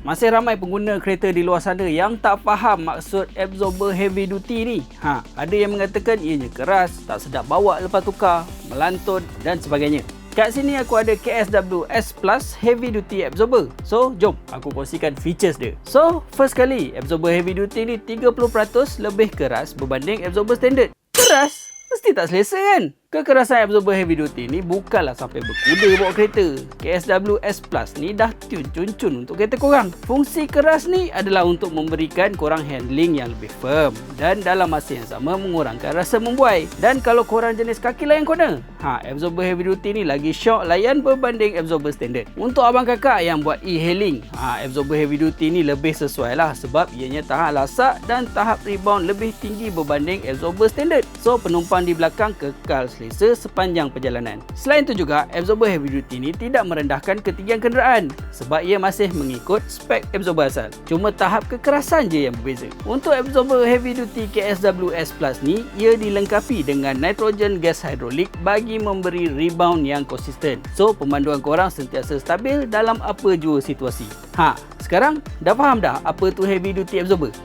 masih ramai pengguna kereta di luar sana yang tak faham maksud absorber heavy duty ni. Ada yang mengatakan ianya keras, tak sedap bawa lepas tukar, melantun dan sebagainya. Kat sini aku ada KSW S Plus Heavy Duty Absorber. So, jom aku kongsikan features dia. So, first kali, absorber heavy duty ni 30% lebih keras berbanding absorber standard. Keras? Mesti tak selesa kan? Kekerasan absorber heavy duty ni bukanlah sampai berkuda bawa kereta. KSW S Plus ni dah tune cun-cun untuk kereta korang. Fungsi keras ni adalah untuk memberikan korang handling yang lebih firm dan dalam masa yang sama mengurangkan rasa membuai. Dan kalau korang jenis kaki layan corner, absorber heavy duty ni lagi syok layan berbanding absorber standard. Untuk abang kakak yang buat e-hailing, absorber heavy duty ni lebih sesuai lah sebab ianya tahan lasak dan tahap rebound lebih tinggi berbanding absorber standard. So, penumpang di belakang kekal selesa sepanjang perjalanan. Selain itu juga, absorber heavy duty ni tidak merendahkan ketinggian kenderaan sebab ia masih mengikut spek absorber asal. Cuma tahap kekerasan je yang berbeza. Untuk absorber heavy duty KSW S Plus ni, ia dilengkapi dengan nitrogen gas hidrolik bagi memberi rebound yang konsisten. So, pemanduan korang sentiasa stabil dalam apa jua situasi. Sekarang dah faham dah apa tu heavy duty absorber?